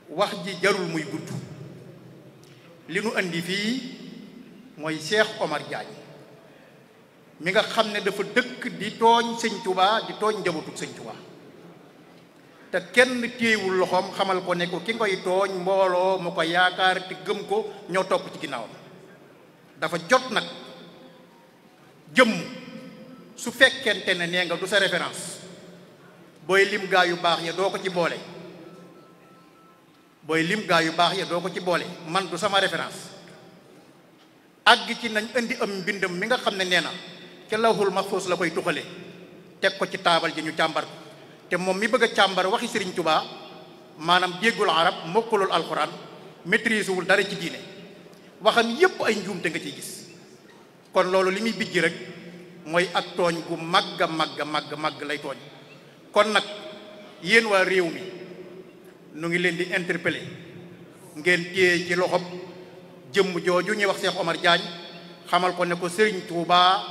wax ji jarul muy gudd li nu andi fii mooy Cheikh Omar Diagne mi nga xam ne dafa dëkk di tooñ sëñ Touba di tooñ njabootu sëñ Touba te kenn téewul loxoom xamal ko ne ko ki ngoy tooñ mbooloo mu ko yaakaar te gëm ko ñoo topp ci ginnaawam dafa jot nag jëmm su fekkente ne nee nga du sa référence booy lim gaa yu baax ya doo ko ci boole man du sama référence àgg ci nañ indi am mbindam mi nga xam ne nee na ca lawhul mahfuus la koy tuxale teg ko ci taabal ji ñu càmbar ko te moom mi bëgg a càmbar waxi Sëriñ Tuubaa maanaam déggul arab mokkalul alxuraan maîtrise wul dara ci diine waxam yépp ay njuumte nga ciy gis kon loolu li muy bijji rek mooy ak tooñ gu màgg lay tooñ kon nag yéen waa réew mi nu ngi leen di interpeller ngeen téye ci loxob jëmm jooju ñuy wax Cheikh Omar Diagne xamal ko ne ko Sëriñ Tuubaa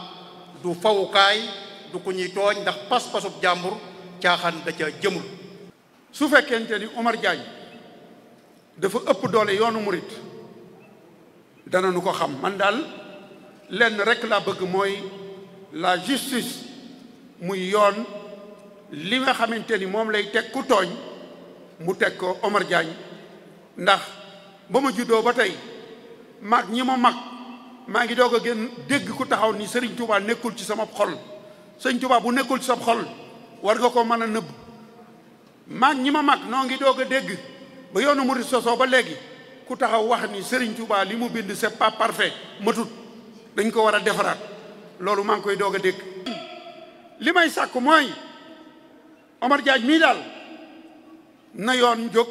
du fawukaay du ku ñuy tooñ ndax pas-pasub jàmbur caaxaan da ca jëmul. su fekkente ni Omar Diagne dafa ëpp doole yoonu murit dana nu ko xam man daal lenn rek laa bëgg mooy la justice muy yoon li nga xamante ni moom lay teg ku tooñ mu teg ko Omar Diagne ndax ba ma juddoo ba tey mag ñi ma mag maa ngi doog a gën dégg ku taxaw ni Serigne Touba nekkul ci sama xol Serigne Touba bu nekkul ci sa xol war nga ko mën a nëbb mag ñi ma mag noo ngi doog a dégg ba yoonu murid sosoo ba léegi ku taxaw wax ni Serigne Touba li mu bind c'est pas parfait matut dañ ko war a defaraat loolu maa ngi koy doog a dégg. li may sàkk mooy Omar Diagne mii daal na yoon jóg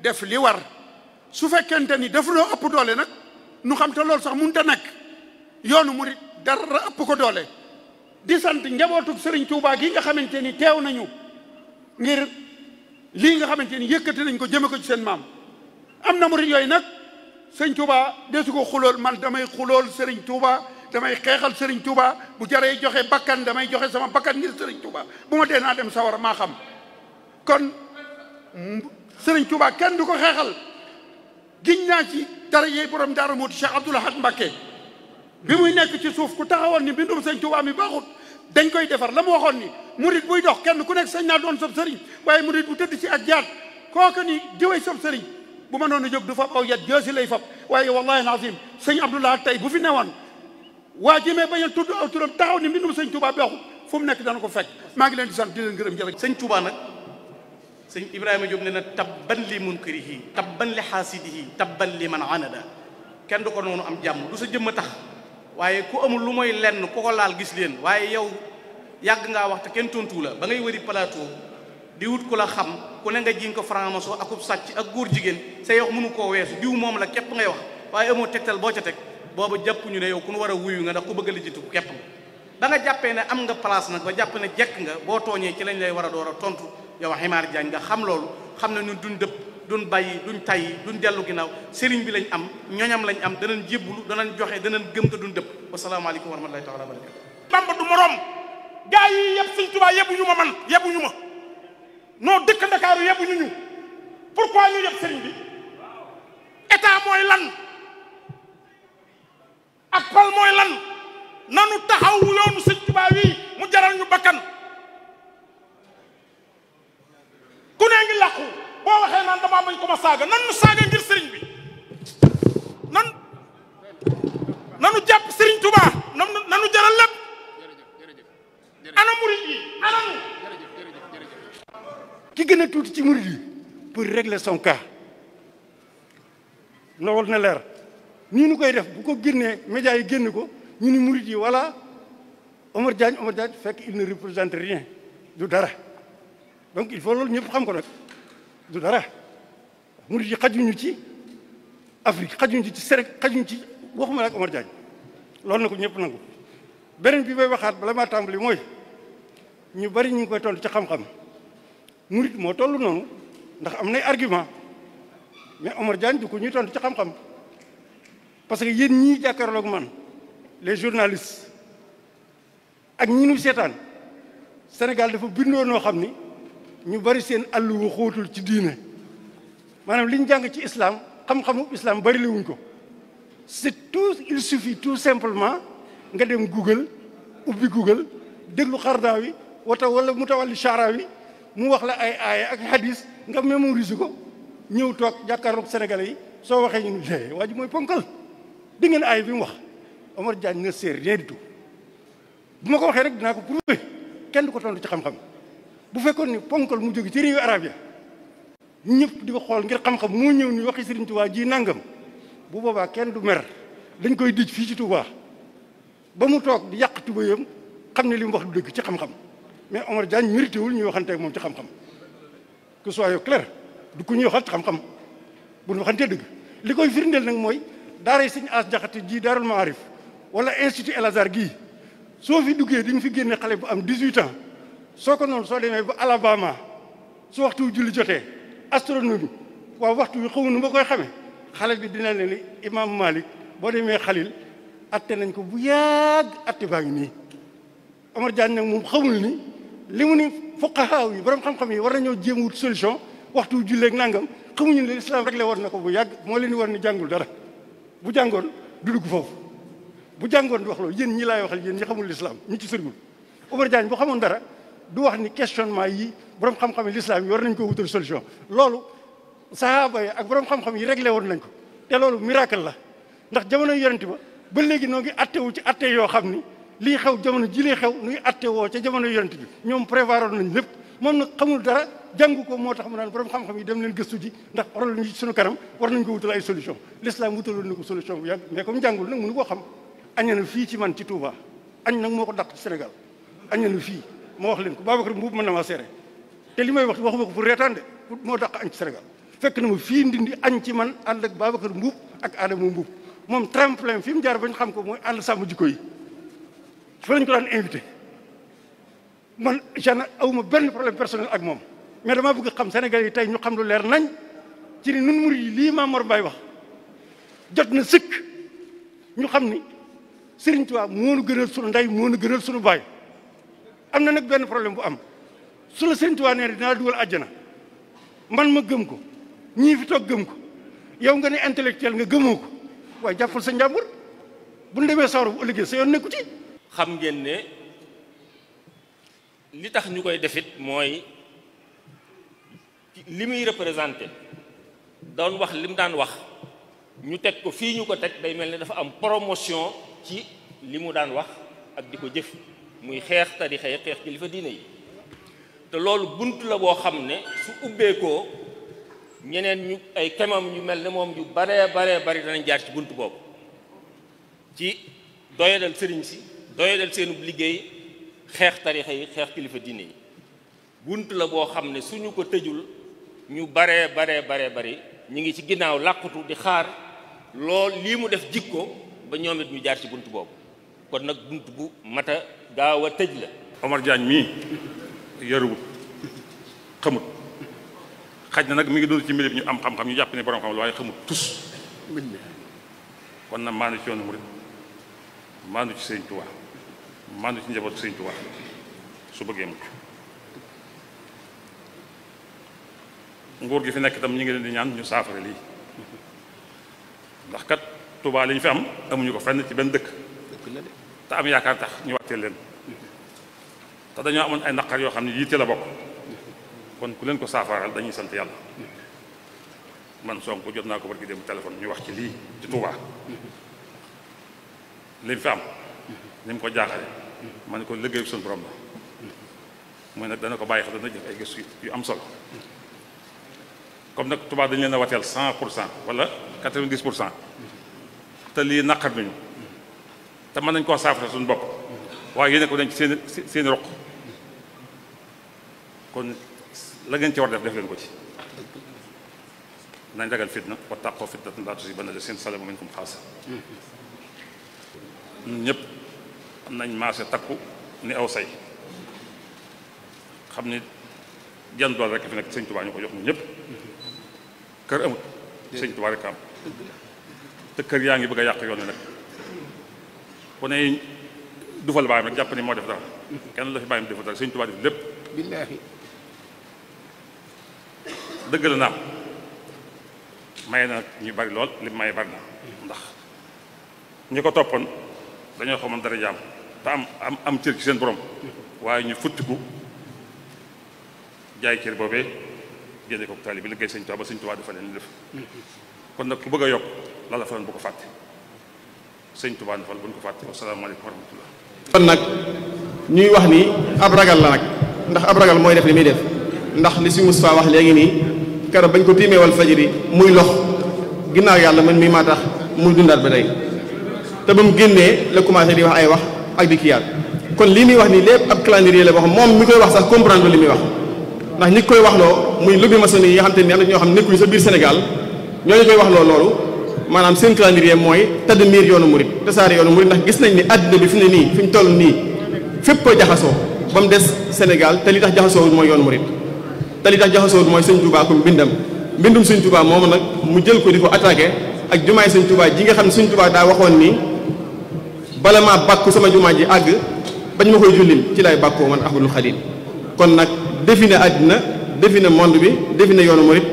def li war su fekkente ni daf loo ëpp doole nag nu xam te loolu sax mënut a nekk yoonu murid dara ëpp ko doole. di sant njabootug Serigne Touba gi nga xamante ni teew nañu ngir lii nga xamante ni yëkkati nañ ko jëme ko ci seen maam am na murid yooyu nag sëñ Touba desu ko xulool man damay xulool Serigne Touba damay xeexal Serigne Touba bu jaree joxe bakkan damay joxe sama bakkan ngir Serigne Touba bu ma dee naa dem sawar maa xam kon Serigne Touba kenn du ko xeexal giñ naa ci dara yey borom Daaru Muhti Cheikh Abdoul Ahad Mbacké bi muy nekk ci suuf ku taxawoon ni bindum sëñ Touba mi baaxut dañ koy defar la mu waxoon ni murit buy dox kenn ku nekk sañ naa doon sab sëriñ waaye murit bu tëdd ci ak jaat kooku ni jëwee sab sëriñ bu ma noonu jóg du fab aw yat joosi lay fab waaye wallahi alazim sëñ Abdoul Ahad tey bu fi newoon waa jimee bañ a tudd aw turam taxaw ni mbindum sëñ Touba baaxut fu mu nekk dana ko fekk maa ngi leen di sant di leen gërëm jërëjëf. sëñ Touba nag sëñ Ibrahima Diop ne na tabban li munkarihi tabban li xaasidihi tabban li man anada kenn du ko noonu am jàmm du sa jëmm a tax waaye ku amul lu mooy lenn ku ko laal gis leen waaye yow yàgg ngaa wax te kenn tontu la ba ngay wëri plateau di wut ku la xam ku ne nga jiñ ko franc-maçon akub sàcc ak góor jigéen sa yow mënu koo weesu diw moom la képp ngay wax waaye amoo tegtal boo ca teg booba jàpp ñu ne yow ku nu war a wuyu nga ndax ku bëgg a lijjanti ku képp ba nga jàppee ne am nga place nag ba jàpp ne jekk nga boo tooñee ci lañ lay war a door a tontu yow Omar Diagne nga xam loolu xam ne ñun duñ dëpp duñ bàyyi duñ tayyi duñ dellu ginnaaw sëriñ bi lañ am ñoñam lañ am danañ jébbulu danañ joxe danañ gëm te duñ dëpp wasalaamaaleykum wa rahmatullahi taala wa barakatu. Bamba du morom gaa yi yëpp sëñ Tuubaa yebbuñu ma man yebbuñu ma noo dëkk Ndakaaru yebbuñu ñu pourquoi ñu yeb sëriñ bi état mooy lan ak pal mooy lan nanu taxaw yoonu sëñ Tuubaa wi mu jaral ñu bakkan ku ne ngi làqu boo waxee naan damaa bañ ko ma saaga nan nu saaga ngir sëriñ bi nanu jàpp sëriñ Tuubaa nanu jaral lépp ana murid yi ana nu ki gën a tuuti ci murid yi pour régler son cas loolu na leer nii nu koy def bu ko génnee médias yi génn ko ñu ni murid yi voilà Omar Diagne fekk il ne représente rien du dara donc il faut loolu ñëpp xam ko nag du dara murid yi xajuñu ci Afrique xajuñu ci Sénégal xajuñu ci waxuma la ak Omar Diagne loolu na ko ñëpp nangu beneen bi may waxaat bala maa tàmbali mooy ñu bari ñu ngi koy tontu ci xam-xam murid moo toll noonu ndax am nay argument mais Omar Diagne du ko ñuy tontu ci xam-xam parce que yéen ñii jàkkaarloog man les journalistes ak ñi ñu seetaan Sénégal dafa bindoo noo xam ni ñu bari seen àll wu xóotul ci diine maanaam li ñu jàng ci islam xam-xamu islam bari la wuñ ko. c'est tout, il suffit tout simplement nga dem Google ubbi Google déglu Xardaawi wala Mutawalli Sha'rawi mu wax la ay aaya ak hadis nga mémoriser ko ñëw toog jàkkaarloog Sénégalais yi soo waxee ñu ne waa ji mooy ponkal di ngeen aaya bi mu wax Omar Diagne ne sait rien du tout bu ma ko waxee rek dinaa ko prouver kenn du ko tontu ci xam-xam bu fekkoon ni ponkal mu jóge ci réewu arab ya ñëpp di ko xool ngir xam-xam moo ñëw ni waxi Sëriñ Tuubaa ji nangam bu boobaa kenn du mer dañ koy dij fii ci Touba ba mu toog di yàq tubayam xam ne li mu wax du dëgg ci xam-xam mais Omar Diagne mérité wul ñuy waxante ak moom ci xam-xam que soit clair du ko ñuy waxal ci xam-xam bu ñu waxantee dëgg li koy firndeel nag mooy daaray Sëñ As Jaxate ji Daarul Maarif wala institut El Azhar gii soo fi duggee di nga fi génne xale bu am 18 ans soo ko noonu soo demee ba Alabama su waxtu julli jotee astronomie waaw waxtu wi xamu nu ma koy xamee xale bi dina ne ni imam Malik boo demee Xalil atte nañ ko bu yàgg atte baa ngi nii Omar Diagne nag moom xamul ni li mu ni fuqahaa yi borom xam-xam yi war nañoo jéem wut solution waxtu julleeg nangam xamuñu ne islam rek la war na ko bu yàgg moo leen di war ni jàngul dara bu jàngoon du dugg foofu bu jàngoon di wax loolu yéen ñi laay waxal yéen ñi xamul l'islam ñi ci sërgul Omar Diagne bu xamoon dara du wax ni questionnement yi borom xam-xam yi l'islam yi war nañ ko wutal solution loolu sahaaba yi ak borom xam-xam yi réglé woon nañ ko te loolu miracle la ndax jamono yonent ba léegi noo ngi attewu ci atte yoo xam ni lii xew jamono ji lee xew nuy atte woo ca jamono yonent bi ñoom prévoir nañ lépp moom nag xamul dara jàngu ko moo tax mu naan borom xam-xam yi dem leen gëstu ji ndax problème yi ci suñu kanam war nañ ko wutal ay solution l'islam wutaloon na ko solution bu yàgg mais comme jàngul nag mënu koo xam añ na fii ci man ci Touba añ nag moo ko dàq ci Sénégal añ na fii ma wax leen ko Babacar Mbuub mën na maa seere te li may wax waxuma ko pour reetaan de moo dàq añ ci Sénégal fekk na ma fii ndindi añ ci man ànd ak Babacar Mbuub ak Adama Mbuub moom tremplin fi mu jaar ba ñu xam ko mooy ànd sàmm jikko yi fa lañ ko daan invité man jana awuma benn problème personnel ak moom mais damaa bëgg xam Sénégal yi tey ñu xam lu leer nañ ci ni nun murid yi lii Maam Mor Mbaye wax jot na sëkk ñu xam ni Sëriñ Tuubaa moo nu gënal sunu ndey moo nu gënal sunu baay am na nag benn problème bu am su la Sëriñ Tuubaa nee dinaa dugal àjjana man ma gëm ko ñii fi toog gëm ko yow nga ne intellectuel nga gëmoo ko waaye jàppal sa njàmbur bu ñu demee sawar bu ëllëgee sa yoon nekku ci. xam ngeen ne li tax ñu koy defit mooy li muy représenté doon wax li mu daan wax ñu teg ko fii ñu ko teg day mel ne dafa am promotion ci li mu daan wax ak di ko jëf muy xeex tarixa yi xeex kilifa diine yi te loolu bunt la boo xam ne su ubbeekoo ñeneen ñu ay kemam ñu mel ne moom yu baree bari danañ jaar ci bunt boobu ci doyadal sëriñ si doyadal seenub liggéey xeex tarixa yi xeex kilifa diine yi bunt la boo xam ne suñu ko tëjul ñu baree bari ñu ngi ci ginnaaw làqutu di xaar lool lii mu def jikko ba ñoom it ñu jaar ci bunt boobu kon nag bunt bu mata gaaw a tëj la. Omar Diagne mii yaruwut xamut xaj na nag mi ngi dund ci mbir ñu am xam-xam ñu jàpp ne borom xam la waaye xamut tus kon nag maandu ci yoonu murid maandu ci Sëriñ Tuubaa maandu ci njabootu Sëriñ Tuubaa su bëggee mucc nguur gi fi nekk itam ñu ngi leen di ñaan ñu saafara lii ndax kat Tuubaa li ñu fi am amuñu ko fenn ci benn dëkk te am yaakaar tax ñu wàcceel leen te dañoo amoon ay naqar yoo xam ne yitte la bokk kon ku leen ko saafaaral dañuy sant yàlla man Sonko jot naa ko barki dem téléphone ñu wax ci lii ci Touba li mu fi am ni mu ko jaaxale ma ne ko liggéey suñu borom la mooy nag dana ko bàyyi xel dana jëf ay gëstu yu am solo comme nag Touba dañu leen a wateel 100% wala 90% te lii naqar nañu te mën nañ koo saafara suñu bopp waaye yéene ko dañ ci seeni roq kon la ngeen ci war def leen ko ci nañ ragal fitna wattaqoo fitnatan laa tusiibanna llaziina zalamu minkum xaassa ñun ñëpp nañ maase takku ni aw say xam ni jan dool rek fi nekk Sëñ Tuubaa ñu ko jox ñun ñëpp kër amut Sëñ Tuubaa rek am te kër yaa ngi bëgg a yàq yoon wi nag ku ne dufal baayam rek jàpp ni moo def dara kenn la fi bàyyam defal dara Sëñ Tuubaa def lépp billaahi dëgg la naam may na ñu bari lool li may bari na ndax ñi ko toppoon dañoo xamoon dara jaam te am cër ci seen borom waaye ñu futtiku jaay cër boobee génne ko taali bi liggéey Sëñ Tuubaa ba Sëñ Tuubaa dafa leen def kon nag ku bëgg a yokk la la fa bu ko fàtte Sëñ Tuubaa dafa bu ñu ko fàtte wasalaamaaleykum wa rahmatullah. kon nag ñuy wax ni ab ragal la nag ndax ab ragal mooy def li muy def ndax li si Moustapha wax léegi nii keroog bañ ko tiimee wal fajiri muy lox ginnaaw yàlla man mii maa tax muy dundaat ba tey te ba mu génnee la commencé di wax ay wax ak di kiyaat kon lii muy wax nii lépp ab calendrier la boo xam moom mi koy wax sax comprendre li muy wax ndax ñi koy wax loo muy lobby maçonnique yi nga xam te ni am na ñoo xam nekkuñu sa biir Sénégal ñooñu koy wax loolu maanaam seen calendrier mooy tëdd miir yoonu murit tasaare yoonu murit ndax gis nañ ni àddina bi fi ne nii fi ñu toll nii fépp ko jaxasoo ba mu des Sénégal te li tax jaxasoowul mooy yoonu murit te li tax jaxasoowul mooy Sëñ Tuubaa ko mbindum Sëñ Tuubaa moomu nag mu jël ko di ko attaqué ak jumaay Sëñ Tuubaa ji nga xam ne Sëñ Tuubaa daa waxoon ni bala maa bàkku sama jumaa ji àgg bañ ma koy jullil ci lay bàkkoo man Ahmadul Xadim kon nag défini àddina défini monde bi défini yoonu murit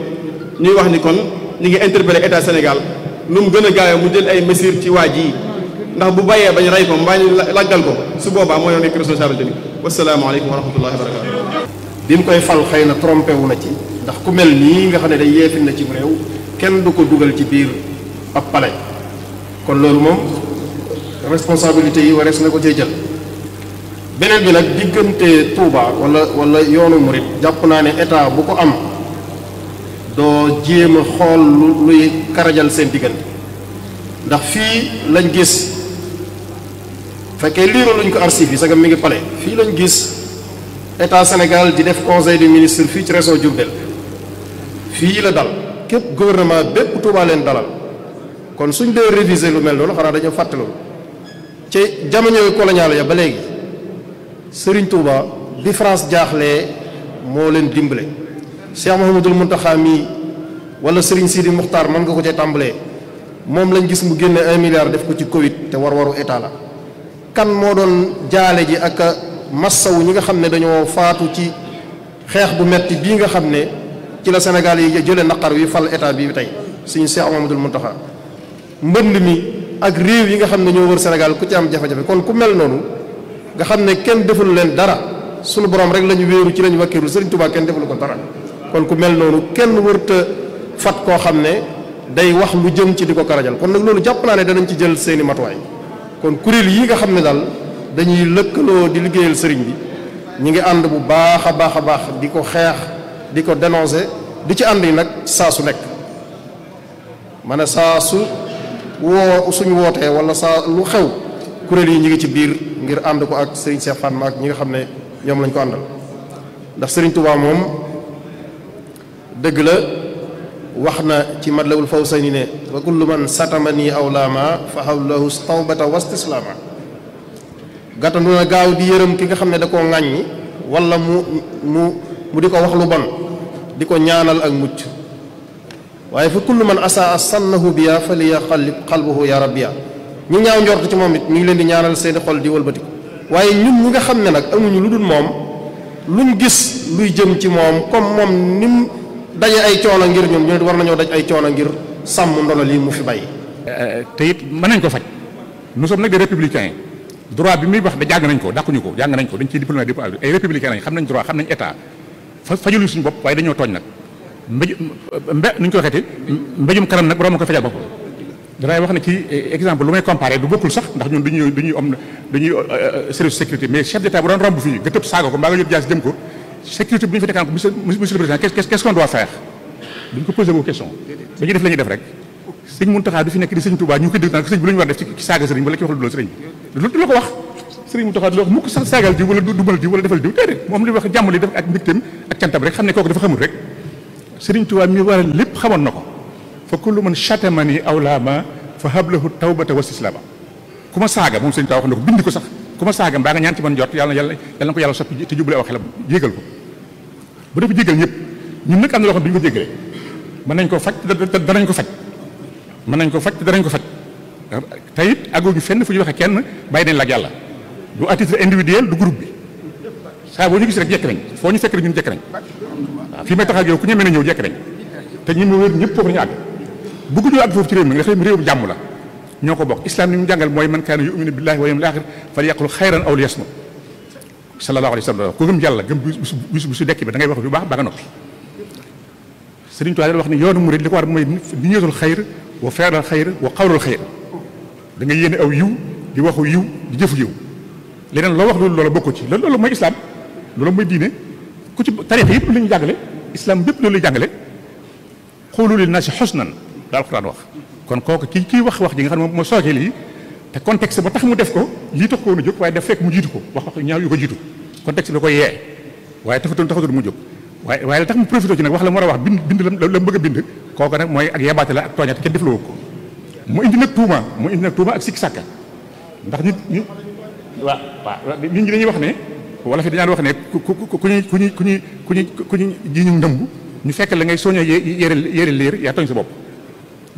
ñuy wax ni kon ñu ngi interpellé état Sénégal lu mu gën a gaawee mu jël ay mesures ci waa ji ndax bu bàyyee bañ rey ko mbaa ñu laggal ko su boobaa moo yoon nekk responsabilité bi wasalaamaaleykum wa rahmatullahi wa barakatu bi mu koy fal xëy na trompé wu na ci ndax ku mel nii nga xam ne day yeefin na ci réew kenn du ko dugal ci biir ab palais kon loolu moom responsabilité yi warees na ko cee jël beneen bi nag diggante Touba wala yoonu murit jàpp naa ne état bu ko am doo jéem a xool luy karajal seen diggante ndax fii lañ gis fekkee liiru luñ ko archive yi sagam mi ngi palais fii lañ gis état Sénégal di def conseil des ministres fii ci région Diourbel fii la dal képp gouvernement bépp Touba leen dalal kon suñ dee réviser lu mel noonu xanaa dañoo fàtte loolu ci jamono coloniale ya ba léegi Serigne Touba bi France jaaxlee moo leen dimbale Cheikh Mouhamadoul Mountakha mii wala Serigne Sidi Muxtaar mën nga ko cee tàmbalee moom lañ gis mu génne 1 milliard def ko ci Covid te waru état la kan moo doon jaale ji ak massawu ñi nga xam ne dañoo faatu ci xeex bu metti bii nga xam ne ci la Sénégal yi jëlee naqar wi fal état bi tey suñu Cheikh Mouhamadoul Mountakha mbënd mi ak réew yi nga xam ne ñoo wër Sénégal ku ci am jafe-jafe kon ku mel noonu nga xam ne kenn deful leen dara sunu borom rek la ñu wéeru ci la ñu wakkiiru Serigne Touba kenn deful ko dara kon ku mel noonu kenn wërta fat koo xam ne day wax lu jëm ci di ko karajal kon nag loolu jàpp naa ne danañ ci jël seeni matuwaay kon kuréel yi nga xam ne daal dañuy lëkkaloo di liggéeyal sëriñ bi ñi ngi ànd bu baax a baax di ko xeex di ko dénoncer di ci ànd yi nag saa su nekk ma ne saa su suñu wootee wala saa lu xew kuréel yi ñi ngi ci biir ngir ànd ko ak sëriñ Cheikh Fatma ak ñi nga xam ne ñoom lañ ko àndal ndax sëriñ Touba moom dëgg la wax na ci Matlabul Fawzayni ne wa kullu man satamani aw laama fa hawlahu tawbata wastislaama gàttandu na gaaw di yërëm ki nga xam ne da koo ŋàññi wala mu di ko wax lu bon di ko ñaanal ak mucc waaye fa kullu man asaa sannahu biya fa liya qalbuhu ya rabbiya ñu ñaaw njort ci moom it mi ngi leen di ñaanal seeni xol di wëlbati waaye ñun ñi nga xam ne nag amuñu lu dul moom luñ gis luy jëm ci moom comme moom ni mu daje ay coono ngir ñun ñu war nañoo daj ay coono ngir sàmm ndono lii mu fi bàyyi. te it mën nañ ko faj nous sommes nag des républicains droit bi muy wax da jàng nañ ko dàquñu ko jàng nañ ko dañ ciy diplômé ay républicains lañ xam nañ droit xam nañ état fajaluñ suñu bopp waaye dañoo tooñ nag nuñ ko waxeeti mbéjum kanam nag borom ma koy fajal boppam. danay wax ne ci exemple lu may comparé du bokkul sax ndax ñun dañuy service sécurité mais chef d'état bu doon romb fii nga tëb saaga ko mbaa nga yóbbu jaas jëm ko sécurité bi ñu fa nekkaan ko monsieur le président qu'est-ce qu'on doit faire duñ ko posé boobu question dañuy def la ñuy def rek sëñ Mountakha du fi nekk di sëñ Touba ñu ko dégg naan sëñ bi lu ñu war def ci saaga sëriñ wala ci wax lu dul sëriñ bi lu la ko wax sëriñ Mountakha du wax mukk sax saagal diw wala dumal diw wala defal diw déedéet moom li wax jàmm li def ak mbégteem ak cantam rek xam ne kooku dafa xamul rek sëriñ Touba mi war a lépp xamoon na ko fa kullu man chatamani aw laama fa hablahu tawbata wa istislaama ku ma saaga moom sëriñ Touba wax na ko bind ko sax ku ma saaga mbaa nga ñaan ci man jot yàlla na ko yàlla soppi te jubale aw xelam jégal ko bu dafa jégal ñëpp ñun nag am na loo xam ne duñu ko jégalee mën nañ ko faj te danañ ko faj mën nañ ko faj te danañ ko faj te it àggoogu fenn fu ñu waxee kenn bàyyi nañ la ak yàlla du à titre individuel du groupe bi saa boo ñu gis rek jekk nañ foo ñu fekk rek ñun jekk nañ waaw fii may tax ak yow ku ñemee na ñëw jekk nañ te ñi ma wér ñëpp foofu nañu àgg bëgguñoo ak foofu ci réew mi nga xam réew jàmm la ñoo ko bokk islam ni mu jàngal mooy man kaana yu'minu billahi wal yawmil akhir falyaqul khayran aw liyasmut sallallahu alayhi wa sallam ku gëm yàlla gëm bisu dekk bi da ngay wax bu baax ba nga noppi Sëriñ Tuubaa wax ni yoonu murid li ko war mooy niyyatul xayr wa fi'lul xayr wa qawlul xayr da nga yéene aw yiw di waxu yiw di jëfu yiw leneen loo wax loolu bokku ci loolu mooy islam loolu mooy diine ku ci tarixa yëpp la ñu jàngale islam bépp loolu lay jàngale xoolu lin naasi husnan la alquran wax kon kooku kii wax ji nga xam ne moo sookee lii te contexte ba tax mu def ko lii tax ko woon a jóg waaye daf fekk mu jiitu ko wax ñaaw yu ko jiitu contexte bi da koy yee waaye taxatul mu jóg waaye la tax mu profité ci nag wax la mu war a wax bind la mu bëgg a bind kooku nag mooy ak yebaate la ak tooñate kenn defloo ko mu indi nag tuuma ak sikki sàkka ndax nit ñi dañuy wax ne wala fi dañaan wax ne ku ñu ji ñu ndëmb ñu fekk la ngay soññee yére liir yaa tooñ sa bopp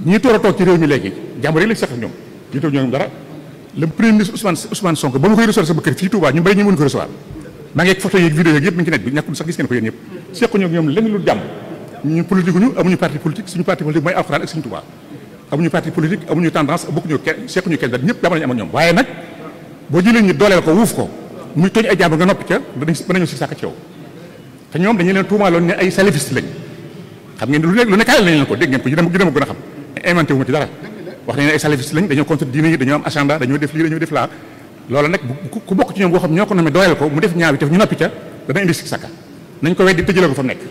ñii toog a toog ci réew mi léegi jàmbur yi la sax ñoom ñu toog ñoom dara le premier ministre Ousmane Sonko ba ma koy recevoir sama kër fii Touba ñu bari ñu mën ko recevoir maa ngi ak photo yeeg vidéo yeeg yëpp mi ngi ci net bi ñàkkul sax gis ngeen ko yéen ñëpp sequñu ak ñoom lenn lu jàmm ñun politique ñu amuñu parti politique suñu parti politique mooy alxuraan ak suñu Touba amuñu parti politique amuñu tendance bokkuñu kenn sequñu kenn ñëpp jàmm lañu am ak ñoom waaye nag boo jëlee ñu dooleel ko wuuf ko muy tooñ ay jàmbur nga noppi ca danañu si sàkk ci yow te ñoom dañu leen tuumaaloon ne ay salafiste lañ xam ngeen lu nekk nañ leen ko dégg ngeen ko ñu dem gën a xam inventé wu ma ci dara wax nañ ne ay salafiste lañ dañoo contre diine yi dañoo am agenda dañoo def lii dañoo def laa loolu nag ku bokk ci ñoom boo xam ñoo ko nomee dooleel ko mu def ñaaw yi te ñu noppi ca dana indi sikk sàkka nañ ko weddi tëjale ko fa mu nekk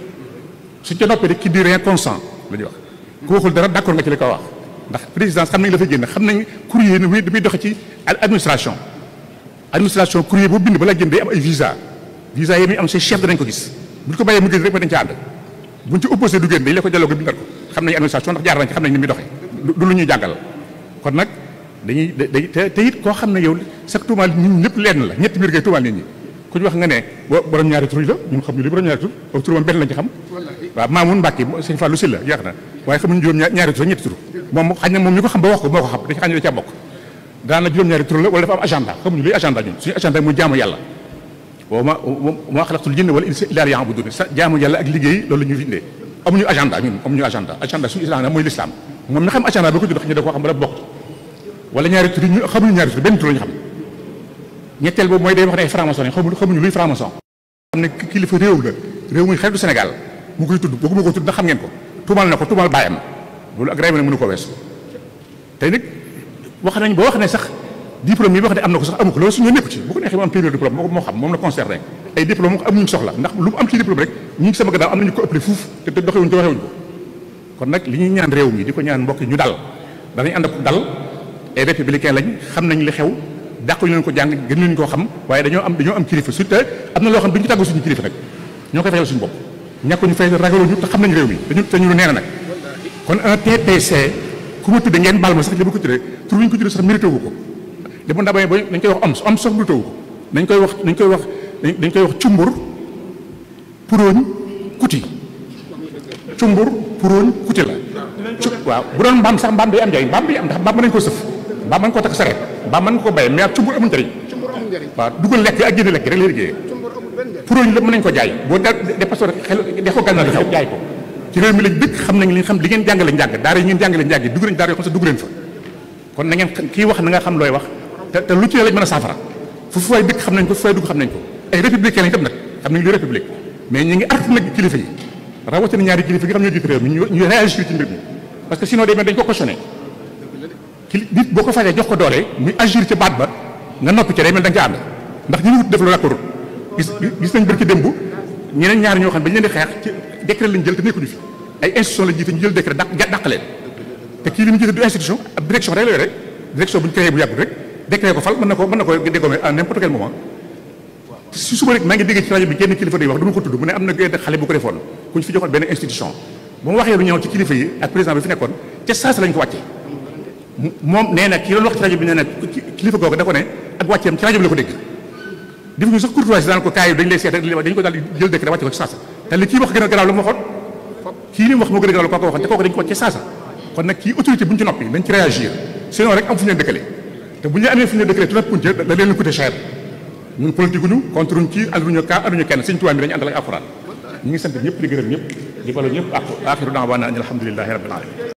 suñ ca noppee rek qui dit rien consent la ñuy wax ku waxul dara d'accord nga ci li ko wax ndax présidence xam nañ la fay génn xam nañ courrier ni damay doxe ci administration courrier boo bind bala génn day am ay visa yi muy am ses chef danañ ko gis buñ ko bàyyee mu génn rek ma dañ ca ànd buñ ci opposé du génn dañ la ko delloo nga bindal ko xam nañ administration ndax jaar nañ ci xam nañ ni muy doxee du lu ñuy jàngal kon nag dañuy te it koo xam ne yow sax tuumaal ñun ñëpp lenn la ñetti mbir ngay tuumaal nit ñi ku ñu wax nga ne borom ñaari tur yi la ñun xam ñu li borom ñaari tur aw tur moom benn lañ ci xam waaw Maamun Mbàkke sëñ Fallou Sylla jeex na waaye xamuñu juróom ñaari tur ñetti tur moom xañ na moom ñu ko xam ba wax ko moo ko xam dañ xam ne da caa bokk daan na juróom ñaari tur la wala dafa am agenda xamuñu luy agenda ñun suñu agenda muy jaamu yàlla ma xalaqtul jinna wal insa illa liya'budun jaamu yàlla ak liggéey loolu la ñu findee amuñu agenda ñun amuñu agenda suñu islam mooy l'islam moom mi xam agenda ba ko jot ñu da koo xam ba bokk wala ñaari tur ñu xamuñu ñaari tur benn tur la ñu xam ñetteel boobu mooy day wax ne ay franc-maçon yi xamuñu luy franc-maçon xam ne kilifa réew la réew muy xaritu Sénégal mu koy tudd bëgguma ko tudd ndax xam ngeen ko tuumal na ko tuumal bàyyam loolu ak rey ma ne mënu ko weesu tey nag wax nañ boo wax ne sax diplôme yi wax ne am na ko sax amu ko loolu suñu nekku ci bu ko neexee mu am premier diplôme moo xam moom la concerné ay diplôme amuñu soxla ndax lu mu am ci diplôme rek ñi ngi sama gannaaw am nañu ko ëppale fuuf te doxewuñ ko waxewuñ ko kon nag li ñuy ñaan réew mi di ko ñaan mbokk ñu dal danañ ànd ak dal ay républicain lañ xam nañ li xew dàquñu leen ko jàng gën leen koo xam waaye dañoo am kilifa surtout am na loo xam duñu ci tàggu suñu kilifa nag ñoo koy fayal suñu bopp ñàkkuñu fay ragaluñu te xam nañ réew mi dañu nee na nag kon un TPC ku ma tudde ngeen baal ma sax li ma ko tuddee tur ñu ko tuddee sax mérité wu ko li mu ndabay ba dañ koy wax am sax mérité wu ko dañ koy wax cumbur puróoñ kuti cumbur puróoñ kuti la waaw bu doon mbaam sax mbaam day am njëriñ mbaam day am ndax mbaam mën nañ ko sëf mbaam mën ko takk sareet mbaam mën ko béye mais ab cumbur amul njëriñ waaw dugal lekk ak génne lekk rek lay liggéeyee puróoñ lépp mën nañ ko jaay boo dépassé xel def ko gànnaar xew jaay ko ci réew mi lañ dëkk xam nañ li xam li ngeen jàngale njàng daara yi ngeen jàngale njàng yi dugg nañ daara yoo xam sax dugg leen fa kon na ngeen kii wax na nga xam looy wax te lu ci lañ mën a saafara fu fay dëkk xam nañ ko fu fay dugg xam nañ ko ay républicain lañ tam nag xam nañ li république mais ñu ngi artu nag kilifa yi rawatina ñaari kilifa yi nga xam ñoo jiite réew mi ñu réagir ci mbir mi parce que sinon day mel dañ ko cautionné nit boo ko fajee jox ko doole muy agir ci baat ba nga noppi ca day mel da nga ca ànd ndax ñu wut def lu d'accord gis nañ bërki démb ñeneen ñaari ñoo xam ne dañ leen di xeex ci décret lañ jël te nekkuñu fi ay institution lañ jiite ñu jël décret dàq leen te kii li mu jiite du institution ab direction rek la yore direction bu ñu créé bu yàggul rek décret ko fal mën na ko dégommer à n'importe quel moment si suba rek maa ngi dégg ci rajo bi genn kilifa day wax du ma ko tudd mu ne am na genn xale bu ko defoon ku ñu fi joxoon benn institution ba mu waxee lu ñëw ci kilifa yi ak président bi fi nekkoon ca saasa lañ ko wàccee moom nee na kii doon wax ci rajo bi nee na kilifa googu da ko ne ak wàcceem ci rajo bi la ko dégg def ñu sax courtoisie daan ko kaay dañ lay seet dañ ko daal di jël décret wàcce ko ci saasa te li kii wax gën a garaaw la mu waxoon kii li mu wax moo gën a garaaw la kooku waxoon te kooku dañ ko wàcce saasa kon nag kii autorité bu ñu ci noppi dañ ci réagir sinon rek am fu ñu leen dëkkale te bu ñu amee fu ñu leen dëkkale tout punte da leen coûté cher ñun politique ñu contre ñu ci anduñu kenn Sëñ Tuubaa mi dañu àndal ak alxuraan ñu ngi sant ñëpp di gërëm ñëpp di balu ñëpp ak axiru da'waana alhamdulillahi rabbil alamin